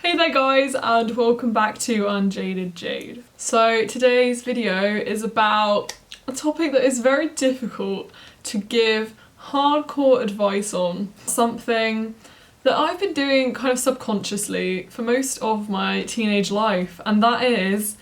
Hey there guys, and welcome back to UnJaded Jade. So today's video is about a topic that is very difficult to give hardcore advice on. Something that I've been doing kind of subconsciously for most of my teenage life, and that is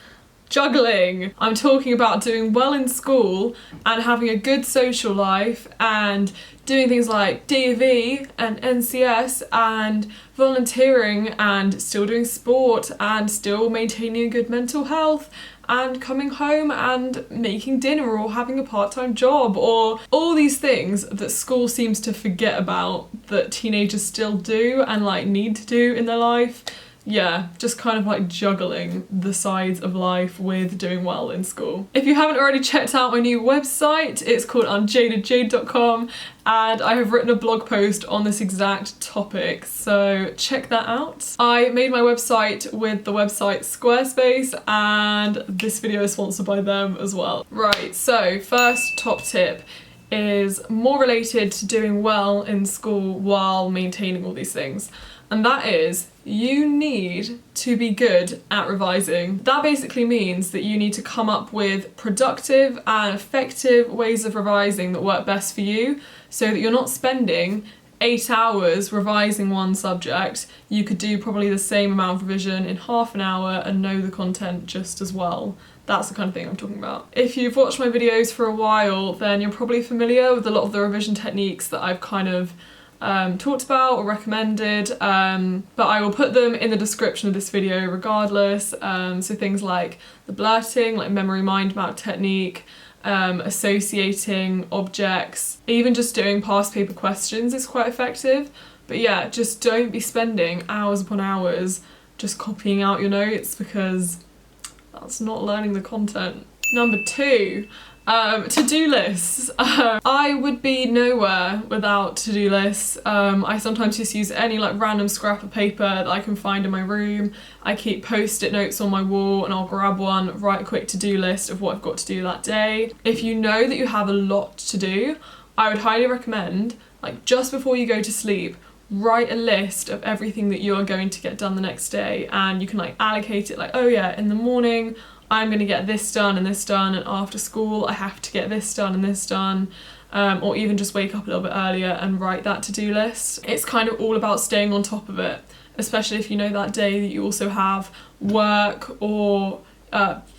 juggling. I'm talking about doing well in school and having a good social life and doing things like DV and NCS and volunteering and still doing sport and still maintaining a good mental health and coming home and making dinner or having a part-time job, or all these things that school seems to forget about that teenagers still do and like need to do in their life. Yeah, just kind of like juggling the sides of life with doing well in school. If you haven't already checked out my new website, it's called UnJadedJade.com, and I have written a blog post on this exact topic, so check that out. I made my website with the website Squarespace, and this video is sponsored by them as well. Right, so first top tip is more related to doing well in school while maintaining all these things. And that is, you need to be good at revising. That basically means that you need to come up with productive and effective ways of revising that work best for you, so that you're not spending 8 hours revising one subject. You could do probably the same amount of revision in half an hour and know the content just as well. That's the kind of thing I'm talking about. If you've watched my videos for a while, then you're probably familiar with a lot of the revision techniques that I've kind of talked about or recommended, but I will put them in the description of this video regardless. So things like the blurting, like memory mind map technique, associating objects, even just doing past paper questions is quite effective. But yeah, just don't be spending hours upon hours just copying out your notes, because that's not learning the content. Number 2. To-do lists. I would be nowhere without to-do lists. I sometimes just use any like random scrap of paper that I can find in my room. I keep post-it notes on my wall and I'll grab one, write a quick to-do list of what I've got to do that day. If you know that you have a lot to do, I would highly recommend, like just before you go to sleep, write a list of everything that you are going to get done the next day, and you can like allocate it, like, oh yeah, in the morning I'm going to get this done, and after school I have to get this done and this done, or even just wake up a little bit earlier and write that to-do list. It's kind of all about staying on top of it, especially if you know that day that you also have work or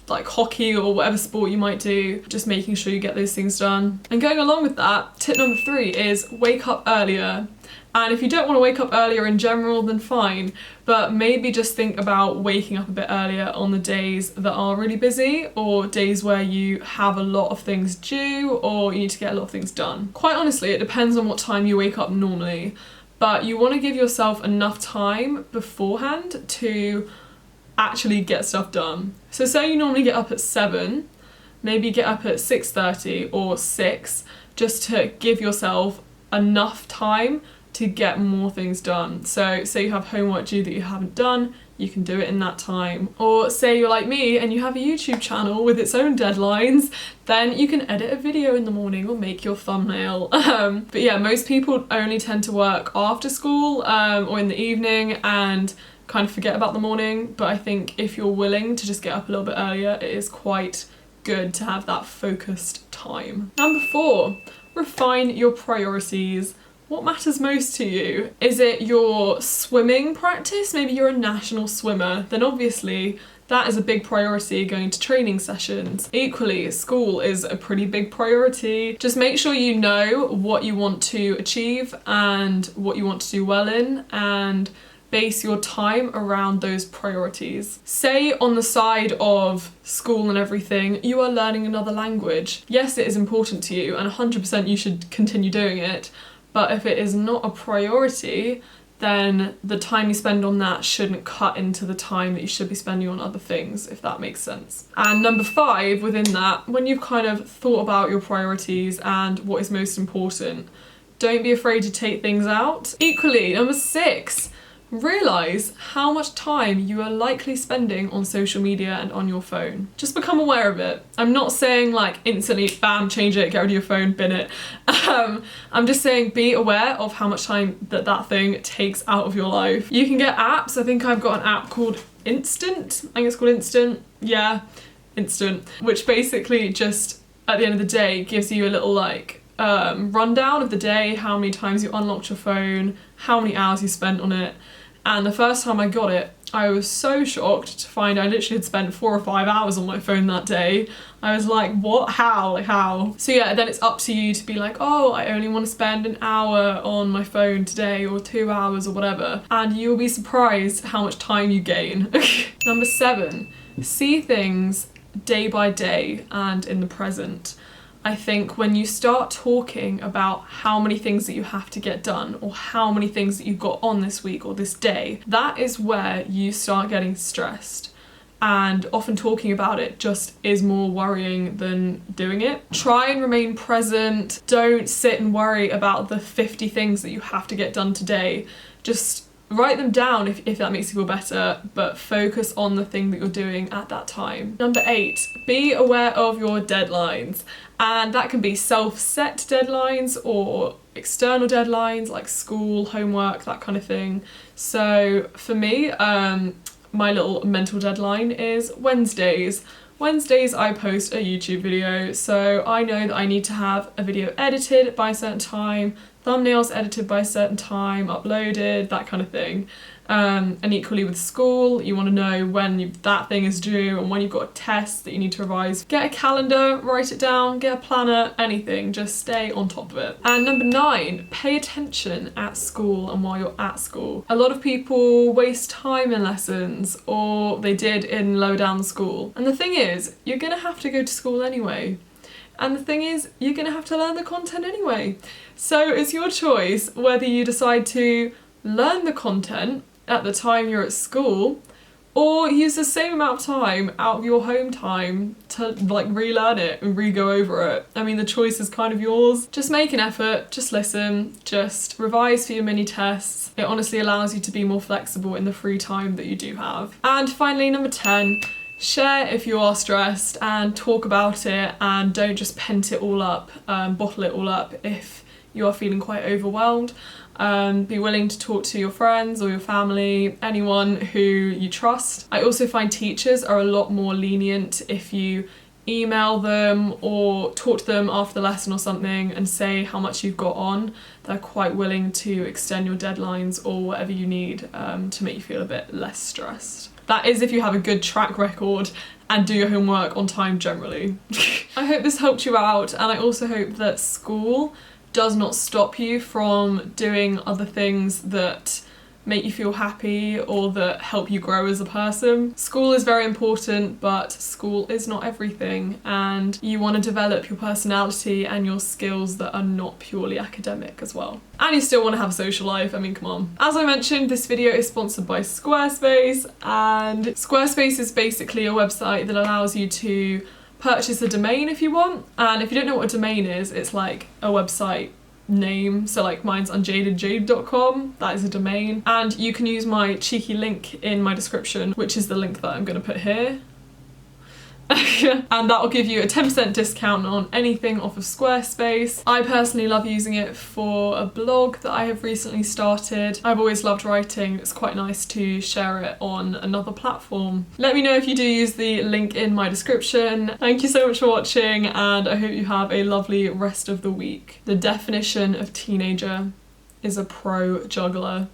like hockey or whatever sport you might do, just making sure you get those things done. And going along with that, tip number 3 is wake up earlier. And if you don't want to wake up earlier in general, then fine, but maybe just think about waking up a bit earlier on the days that are really busy, or days where you have a lot of things due, or you need to get a lot of things done. Quite honestly, it depends on what time you wake up normally, but you want to give yourself enough time beforehand to actually get stuff done. So say you normally get up at 7, maybe get up at 6:30 or 6, just to give yourself enough time to get more things done. So say you have homework due that you haven't done, you can do it in that time. Or say you're like me and you have a YouTube channel with its own deadlines, then you can edit a video in the morning or make your thumbnail. But yeah, most people only tend to work after school or in the evening and kind of forget about the morning, but I think if you're willing to just get up a little bit earlier, it is quite good to have that focused time. Number 4, refine your priorities. What matters most to you? Is it your swimming practice? Maybe you're a national swimmer, then obviously that is a big priority, going to training sessions. Equally, school is a pretty big priority. Just make sure you know what you want to achieve and what you want to do well in, and base your time around those priorities. Say on the side of school and everything, you are learning another language. Yes, it is important to you and 100% you should continue doing it, but if it is not a priority, then the time you spend on that shouldn't cut into the time that you should be spending on other things, if that makes sense. And number 5 within that, when you've kind of thought about your priorities and what is most important, don't be afraid to take things out. Equally, number 6, realise how much time you are likely spending on social media and on your phone. Just become aware of it. I'm not saying like instantly, bam, change it, get rid of your phone, bin it. I'm just saying be aware of how much time that thing takes out of your life. You can get apps. I think I've got an app called Instant. I think it's called Instant. Yeah, Instant. Which basically just at the end of the day gives you a little like rundown of the day, how many times you unlocked your phone, how many hours you spent on it. And the first time I got it, I was so shocked to find I literally had spent 4 or 5 hours on my phone that day. I was like, what? How? Like, how? So yeah, then it's up to you to be like, oh, I only want to spend an hour on my phone today, or 2 hours or whatever. And you'll be surprised how much time you gain. Number 7, see things day by day and in the present. I think when you start talking about how many things that you have to get done, or how many things that you've got on this week or this day, that is where you start getting stressed. And often talking about it just is more worrying than doing it. Try and remain present. Don't sit and worry about the 50 things that you have to get done today. Just write them down if that makes you feel better, but focus on the thing that you're doing at that time. Number 8, be aware of your deadlines. And that can be self-set deadlines or external deadlines like school, homework, that kind of thing. So for me, my little mental deadline is Wednesdays. Wednesdays I post a YouTube video, so I know that I need to have a video edited by a certain time, thumbnails edited by a certain time, uploaded, that kind of thing. And equally with school, you want to know when that thing is due and when you've got a test that you need to revise. Get a calendar, write it down, get a planner, anything, just stay on top of it. And number 9, pay attention at school and while you're at school. A lot of people waste time in lessons, or they did in lower down school. And the thing is, you're gonna have to go to school anyway. And the thing is, you're gonna have to learn the content anyway. So it's your choice whether you decide to learn the content at the time you're at school, or use the same amount of time out of your home time to like relearn it and re-go over it. I mean, the choice is kind of yours. Just make an effort, just listen, just revise for your mini tests. It honestly allows you to be more flexible in the free time that you do have. And finally, number 10, share if you are stressed and talk about it, and don't just pent it all up, bottle it all up if you are feeling quite overwhelmed. Be willing to talk to your friends or your family, anyone who you trust. I also find teachers are a lot more lenient if you email them or talk to them after the lesson or something and say how much you've got on. They're quite willing to extend your deadlines or whatever you need to make you feel a bit less stressed. That is if you have a good track record and do your homework on time generally. I hope this helped you out, and I also hope that school does not stop you from doing other things that make you feel happy or that help you grow as a person. School is very important, but school is not everything, and you want to develop your personality and your skills that are not purely academic as well. And you still want to have a social life, I mean, come on. As I mentioned, this video is sponsored by Squarespace, and Squarespace is basically a website that allows you to purchase a domain if you want. And if you don't know what a domain is, it's like a website name. So like mine's UnJadedJade.com, that is a domain. And you can use my cheeky link in my description, which is the link that I'm going to put here. And that will give you a 10% discount on anything off of Squarespace. I personally love using it for a blog that I have recently started. I've always loved writing. It's quite nice to share it on another platform. Let me know if you do use the link in my description. Thank you so much for watching, and I hope you have a lovely rest of the week. The definition of teenager is a pro juggler.